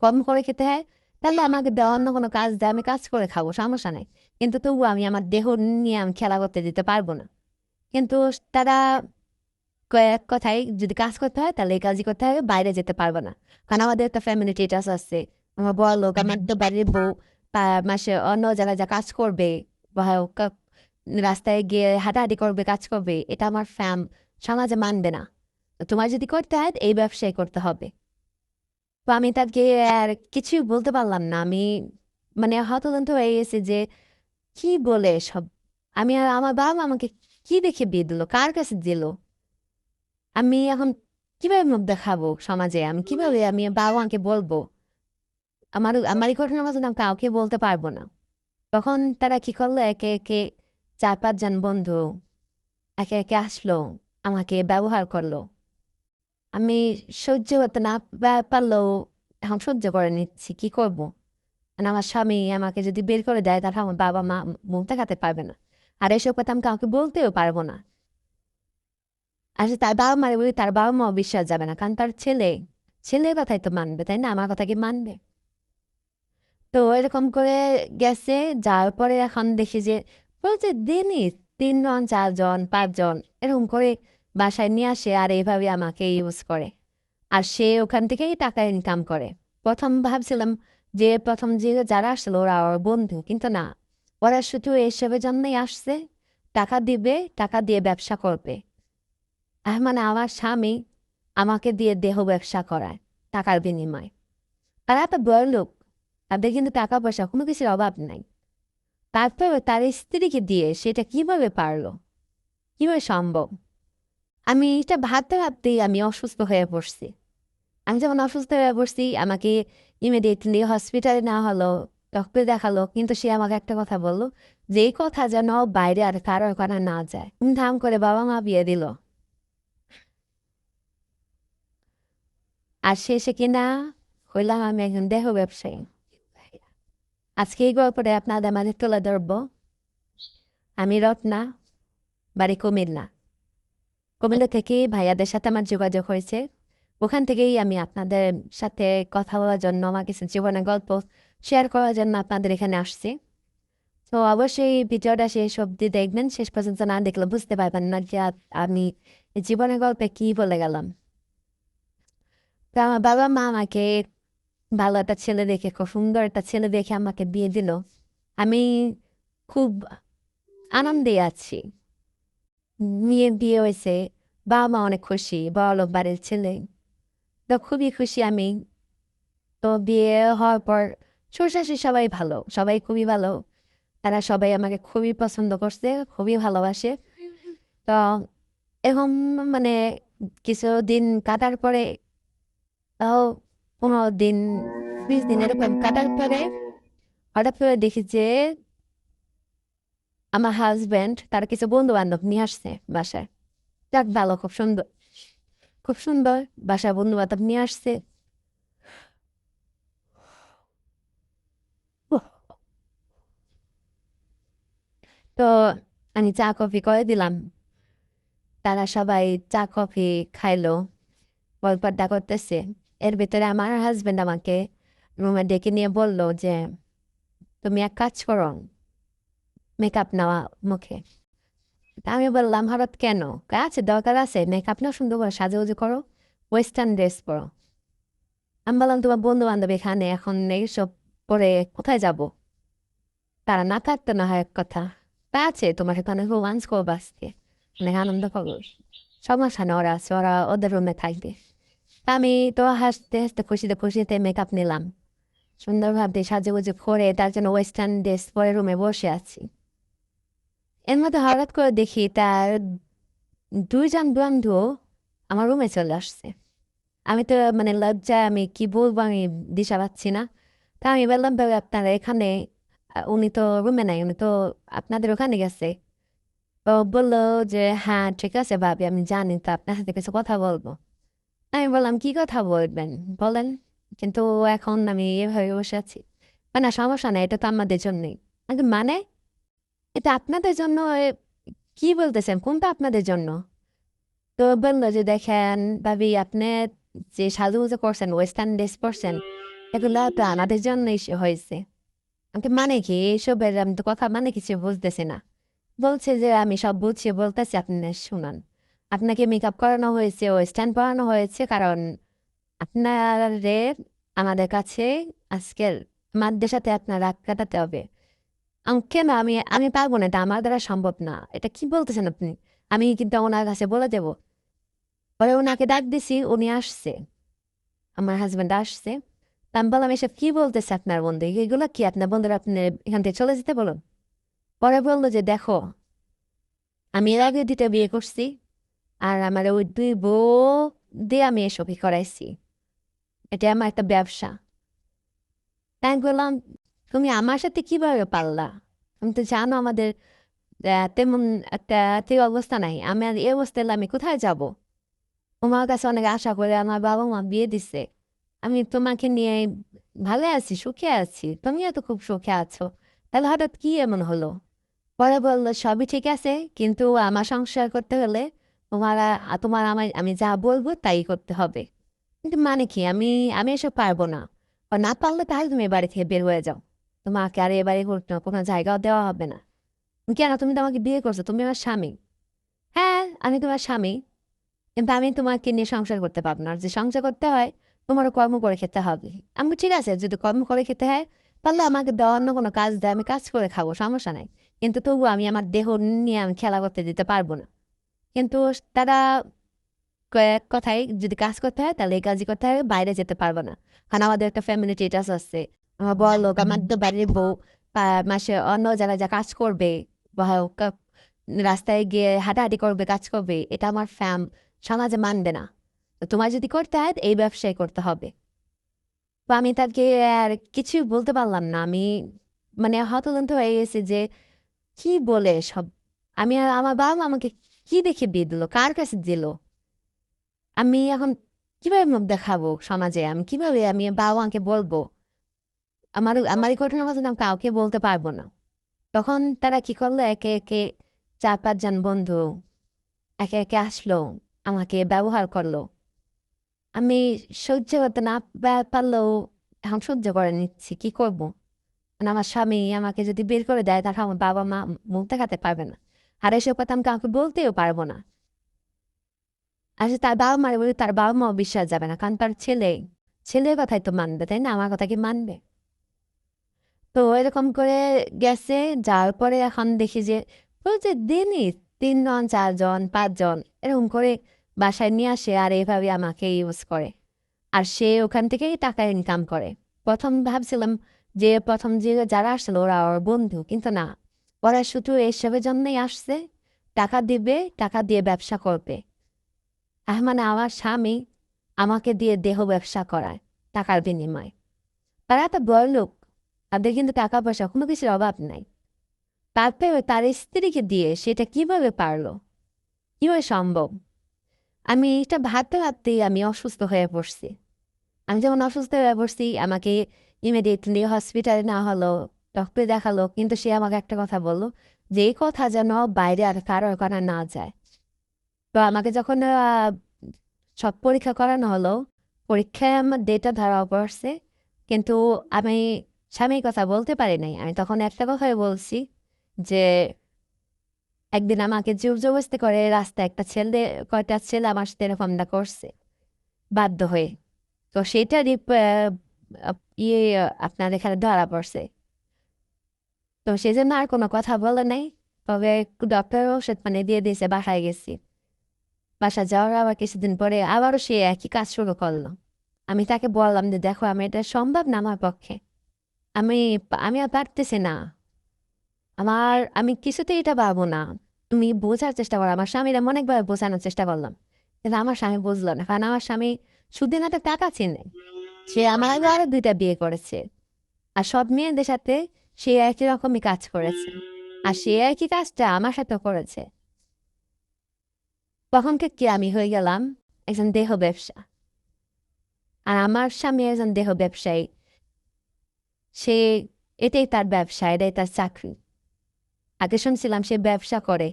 কম করে খেতে হয়, তাহলে আমাকে দেওয়া অন্য কোনো কাজ দেয়, আমি কাজ করে খাবো, সমস্যা নেই। কিন্তু তবুও আমি আমার দেহ নিয়ে আমি খেলা করতে দিতে পারবো না। কিন্তু তারা কয়েক কথায় যদি কাজ করতে হয় তাহলে এই কাজই করতে হবে, বাইরে যেতে পারবে না। কারণ আমাদের একটা ফ্যামিলি স্ট্যাটাস আছে, আমার বড় লোক, আমার তো বাড়ির বউ মাসে অন্য জায়গায় যা কাজ করবে বা রাস্তায় গিয়ে হাঁটাহাঁটি করবে, কাজ করবে, এটা আমার সমাজে মানবে না। তো তোমার যদি করতে হয় এই ব্যবসায় করতে হবে। তো আমি তাকে আর কিছু বলতে পারলাম না। আমি মানে হতদন্ত হয়ে গেছে যে কি বলে সব। আমি আর আমার বাবা মা আমাকে কি দেখে বিয়ে দিল, কার কাছে দিল, আমি এখন কিভাবে মুখ দেখাবো সমাজে, আমি কিভাবে আমি বাবা মাকে বলবো? আমার এই ঘটনার মধ্যে আমি কাউকে বলতে পারবো না। তখন তারা কি করলো, একে একে 4-5 জন বন্ধু একে একে আসলো, আমাকে ব্যবহার করলো। আমি সহ্য করতে না পারলেও এখন সহ্য করে নিচ্ছি, কি করব। আর আমার স্বামী আমাকে যদি বের করে দেয় তাহলে আমার বাবা মা মুখ দেখাতে পারবে না। আর এসব কথা আমি কাউকে বলতেও পারবো না। আর যে তার বাবা মারে বলি, তার বাবা মাও বিশ্বাস যাবে না, কারণ তার ছেলের কথাই তো মানবে, তাই না? আমার কথা কি মানবে? তো এরকম করে গেছে। যাওয়ার পরে এখন দেখি যে প্রতিদিনই 3 জন 4 জন 5 জন এরকম করে বাসায় নিয়ে আসে, আর এইভাবে আমাকে ইউজ করে। আর সে ওখান থেকেই টাকা ইনকাম করে। প্রথম ভাবছিলাম যে প্রথম যে যারা আসছিল ওরা ওর বন্ধু, কিন্তু না, ওরা শুধু এসবের জন্যই আসছে, টাকা দিবে, টাকা দিয়ে ব্যবসা করবে। মানে আমার স্বামী আমাকে দিয়ে দেহ ব্যবসা করায় টাকার বিনিময়ে। তারা তো বড়লোক, তাদের কিন্তু টাকা পয়সা কোনো কিছুর অভাব নাই। তারপরে তার স্ত্রীকে দিয়ে সেটা কিভাবে পারলো, কিভাবে সম্ভব? আমি এটা ভাবতে ভাবতেই আমি অসুস্থ হয়ে পড়ছি। আমি যখন অসুস্থ হয়ে পড়ছি, আমাকে ইমিডিয়েটলি হসপিটালে নেওয়া হলো, ডক্টর দেখালো, কিন্তু সে আমাকে একটা কথা বললো, যে এই কথা যেন বাইরে আর কারো কানা না যায়। ধাম করে বাবা মা বিয়ে দিল। আর শেষে কিনা হইলাম আমি একজন দেহ ব্যবসায়ী। আজকে এই গল্পটা আপনাদের মাঝে তুলে ধরবো। আমি রত্না, বাড়ি কুমিল্লা। কুমিল্লা থেকে ভাইয়াদের সাথে আমার যোগাযোগ হয়েছে। ওখান থেকেই আমি আপনাদের সাথে কথা বলার জন্য, আমার কিছু জীবনের গল্প শেয়ার করার জন্য আপনাদের এখানে আসছি। তো অবশ্যই ভিডিওটা শেষ অবধি দেখবেন, শেষ পর্যন্ত না দেখলে বুঝতে পারবেন না যে আমি এই জীবনের গল্পে কি বলে গেলাম। তো আমার বাবা মা আমাকে ভালো একটা ছেলে দেখে, খুব সুন্দর একটা ছেলে দেখে আমাকে বিয়ে দিল। আমি খুব আনন্দে আছি। মেয়ের বিয়ে হয়েছে, বাবা মা অনেক খুশি, বড়লোক বাড়ির ছেলে। তো খুবই খুশি আমি। তো বিয়ে হওয়ার পর শ্বশুর সবাই ভালো, সবাই খুবই ভালো। তারা সবাই আমাকে খুবই পছন্দ করছে, খুবই ভালোবাসে। তো এখন মানে কিছুদিন কাটার পরে, তাও 15 দিন 20 দিন এরকম কাটার পরে হঠাৎ করে দেখি যে আমার হাজবেন্ড তার কিছু বন্ধু বান্ধব নিয়ে আসছে বাসায়। যাক ভালো, খুব সুন্দর, খুব সুন্দর। বাসায় বন্ধু বান্ধব নিয়ে আসছে। উহ, তো আমি চা কফি করে দিলাম। তারা সবাই চা কফি খাইলো, গল্প আড্ডা করতেছে। এর ভিতরে আমার হাজবেন্ড আমাকে রুমে ডেকে নিয়ে বলল যে তুমি এক কাজ করো, মেকআপ নেওয়া মুখে। তা আমি বললাম হঠাৎ কেন? আছে দরকার আছে, মেকআপ না, সুন্দর করে সাজুগুজু করো, ওয়েস্টার্ন ড্রেস পরো। আমি বললাম তোমার বন্ধু বান্ধব এখানে, এখন এইসব পরে কোথায় যাব? তারা না থাকতে না হয় এক কথা, তা আছে তোমার এখানে রোমান্স করবো আজকে, অনেক আনন্দ করবো, সমস্যা নেই, ওরা আছে, ওরা ওদের রুমে থাকবে। তা আমি তো হাসতে হাসতে খুশিতে খুশিতে মেকআপ নিলাম, সুন্দরভাবে সাজুগুজু করে তার জন্য ওয়েস্টার্ন ড্রেস পরে রুমে বসে আছি। এর মধ্যে হঠাৎ করে দেখি তার 2 জন বন্ধু আমার রুমে চলে আসছে। আমি তো মানে লজ্জায় আমি কি বলবো, আমি দিশা পাচ্ছি না। তা আমি বললাম ভাবে আপনারা এখানে, উনি তো রুমে নাই, উনি তো আপনাদের ওখানে গেছে। তো বললো যে হ্যাঁ ঠিক আছে ভাবি, আমি জানি, তো আপনার সাথে কিছু কথা বলবো। আমি বললাম কি কথা বলবেন বলেন, কিন্তু এখন আমি এভাবে বসে আছি। মানে সমস্যা নেই, এটা তো আমাদের জন্যই। আগে মানে এটা আপনাদের জন্য কি বলতেছেন, কোনটা আপনাদের জন্য? তো বললো যে দেখেন ভাবি, আপনি যে সাজুগুজু করছেন, ওয়েস্টার্ন ড্রেস পরছেন, এগুলা তো আমাদের জন্যই হয়েছে। আমাকে মানে কি এইসবের আমি তো কথা মানে কিছু বুঝতেছি না। বলছে যে আমি সব বুঝিয়ে বলতেছি আপনি শুনান। আপনাকে মেকআপ করানো হয়েছে ও স্ট্যান্ড পরানো হয়েছে কারণ আপনাদের আমাদের কাছে আজকের মাদের সাথে আপনার রাত কাটাতে হবে। কেন আমি আমি পারবো না, এটা আমার দ্বারা সম্ভব না। এটা কি বলতেছেন আপনি? আমি কিন্তু ওনার কাছে বলে দেব। পরে ওনাকে ডাক দিছি, উনি আসছে, আমার হাজব্যান্ড আসছে। তা আমি বললাম এসব কি বলতেছে আপনার বন্ধু, এগুলো কি আপনার বন্ধুরা, আপনি এখান থেকে চলে যেতে বলুন। পরে বললো যে দেখো, আমি এর আগে দুইটা বিয়ে করছি, আর আমার ওই দুই বউ দিয়ে আমি এসবই করাইছি, এটা আমার একটা ব্যবসা। তাই আমি বললাম তুমি আমার সাথে কিভাবে পারলা? তুমি তো জানো আমাদের তেমন একটা তেমন অবস্থা নাই, আমার এই অবস্থায় আমি কোথায় যাব? তোমার কাছে অনেক আশা করে আমার বাবা মা বিয়ে দিছে, আমি তোমাকে নিয়ে ভালো আছি, সুখে আছি, তুমিও তো খুব সুখে আছো, তাহলে হঠাৎ কি এমন হলো? পরে বললো সবই ঠিক আছে, কিন্তু আমার সংসার করতে হলে তোমার আমি যা বলবো তাই করতে হবে। কিন্তু মানে কি, আমি আমি এসব পারবো না। আর না পারলে তাহলে তুমি এ বাড়ি থেকে বের হয়ে যাও, তোমাকে আর এ বাড়ি কোনো জায়গাও দেওয়া হবে না। কেন, তুমি তো আমাকে বিয়ে করছো, তুমি আমার স্বামী। হ্যাঁ, আমি তোমার স্বামী, কিন্তু আমি তোমাকে নিয়ে সংসার করতে পারবো না। আর যে সংসার করতে হয় তোমারও কর্ম করে খেতে হবে। আমি ঠিক আছে, যদি কর্ম করে খেতে হয় তাহলে আমাকে দেওয়া অন্য কোনো কাজ দেয়, আমি কাজ করে খাবো, সমস্যা নাই। কিন্তু তবুও আমি আমার দেহ নিয়ে আমি খেলা করতে দিতে পারবো না। কিন্তু তারা কয়েক কথায় যদি কাজ করতে হয় তাহলে এই কাজই করতে হবে, বাইরে যেতে পারবো না। কারণ আমাদের একটা ফ্যামিলি স্টেটাস আছে। আমার বড় লোক, আমার তো বাড়ির বউ মাসে অন্য যারা যা কাজ করবে বা রাস্তায় গিয়ে হাঁটাহাঁটি করবে, কাজ করবে, এটা আমার সমাজে মানবে না। তো তোমার যদি করতে হয় এই ব্যবসায় করতে হবে। তো আমি তাকে আর কিছু বলতে পারলাম না। আমি মানে হতদন্ত হয়ে গেছি যে কি বলে সব। আমি আর আমার বাবা মা আমাকে কি দেখে বিয়ে দিল, কার কাছে দিল? আমি এখন কিভাবে মুখ দেখাবো সমাজে? আমি কিভাবে আমি বাবা মাকে বলবো? আমার এই ঘটনার কথা আমি কাউকে বলতে পারবো না। তখন তারা কি করলো, একে একে 4-5 জন বন্ধু একে একে আসলো, আমাকে ব্যবহার করলো। আমি সহ্য করতে না পারলেও এখন সহ্য করে নিচ্ছি, কি করব? মানে আমার স্বামী আমাকে যদি বের করে দেয় তাহলে আমার বাবা মা মুখ দেখাতে পারবে না। আর এসব কথা আমি কাউকে বলতেও পারবো না। আর যে তার বাবা মারে বলি, তার বাবা মাও বিশ্বাস যাবে না, কারণ তার ছেলের কথাই তো মানবে, তাই না? আমার কথা কি মানবে? তো এরকম করে গেছে। যাওয়ার পরে এখন দেখি যে প্রতিদিনই 3 জন 4 জন 5 জন এরকম করে বাসায় নিয়ে আসে, আর এভাবে আমাকে ইউজ করে। আর সে ওখান থেকেই টাকা ইনকাম করে। প্রথম ভাবছিলাম যে প্রথম যে যারা আসছিল ওরা ওর বন্ধু, কিন্তু না, ওরা শুধু এসবের জন্যই আসছে, টাকা দিবে, টাকা দিয়ে ব্যবসা করবে। মানে আমার স্বামী আমাকে দিয়ে দেহ ব্যবসা করায় টাকার বিনিময়ে। তারা তো বড়লোক, তাদের কিন্তু টাকা পয়সা কোনো কিছুর অভাব নাই। তারপরে তার স্ত্রীকে দিয়ে সেটা কিভাবে পারলো, কিভাবে সম্ভব? আমি এটা ভাবতে ভাবতেই আমি অসুস্থ হয়ে পড়ছি। আমি যেমন অসুস্থ হয়ে পড়ছি, আমাকে ইমিডিয়েটলি হসপিটালে না হলো, ডক্টর দেখালো, কিন্তু সে আমাকে একটা কথা বললো যে এই কথা যেন বাইরে আর কারোর করা না যায়। তো আমাকে যখন সব পরীক্ষা করানো হলো, পরীক্ষায় আমার ডেটা ধরা পড়ছে, কিন্তু আমি স্বামীর কথা বলতে পারি নাই। আমি তখন একটা কথাই বলছি যে একদিন আমাকে জোর জবরদস্তি করে রাস্তায় কয়টা ছেলে আমার সাথে এরকমটা করছে বাধ্য হয়ে। তো সেটারই ইয়ে আপনার এখানে ধরা পড়ছে। তো সেই জন্য আর কোনো কথা বলে নাই। তবে ডক্টর ওষুধ দিয়ে দিয়েছে, বাসায় গেছি। বাসা যাওয়ার আবার কিছুদিন পরে আবারও সে একই কাজ শুরু করলো। আমি তাকে বললাম যে দেখো, আমি এটা সম্ভব না আমার পক্ষে, আমি আমি আর পারতেছি না, আমি কিছুতেই এটা পারবো না। তুমি বোঝার চেষ্টা করো। আমার স্বামীরা অনেকভাবে বোঝানোর চেষ্টা করলাম, কিন্তু আমার স্বামী বুঝলো না। কারণ আমার স্বামী সুদিন একটা টাকা চিনে, সে আমার আগে আরো 2টা বিয়ে করেছে, আর সব মেয়েদের সাথে সে একই রকমই কাজ করেছে, আর সে একই কাজটা আমার সাথেও করেছে। তখন কি আমি হয়ে গেলাম একজন দেহ ব্যবসা, আর আমার স্বামী একজন দেহ ব্যবসায়ী। সে এটাই তার ব্যবসা, এটাই তার চাকরি। আগে শুনছিলাম সে ব্যবসা করে,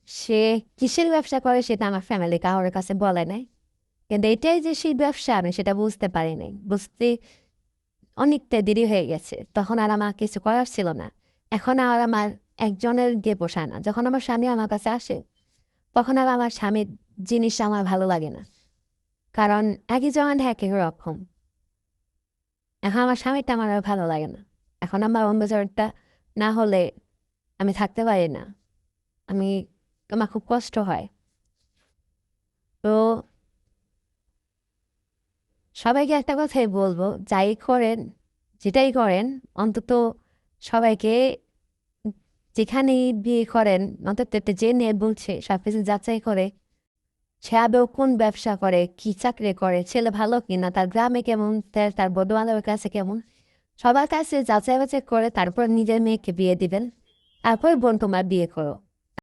সে কিসের ব্যবসা করে সেটা আমার ফ্যামিলি কারোর কাছে বলে নাই। কিন্তু এটাই যে সেই ব্যবসা, আমি সেটা বুঝতে পারি নাই। অনেকটা দেরি হয়ে গেছে, তখন আর আমার কিছু করার ছিল না। এখন আর আমার একজনের গিয়ে পোষায় না। যখন আমার স্বামী আমার কাছে আসে, তখন আর আমার স্বামীর জিনিস আমার ভালো লাগে না, কারণ একই জন এক এক রকম। এখন আমার স্বামীটা আমার আর ভালো লাগে না। এখন আমার অন্য জনটা না হলে আমি থাকতে পারি না। আমি আমার খুব কষ্ট হয়। তো সবাইকে একটা কথাই বলবো, যাই করেন, যেটাই করেন, অন্তত সবাইকে যেখানেই বিয়ে করেন অন্তত একটা জেনে বলছে সব কিছু যাচাই করে সে আদৌ কোন ব্যবসা করে, কি চাকরি করে, ছেলে ভালো কিনা, তার গ্রামে কেমন, তার বন্ধু বান্ধবের কাছে কেমন, সবার কাছে যাচাই বাছাই করে তারপর নিজের মেয়েকে বিয়ে দিবেন। তারপর বোন তোমার বিয়ে করো।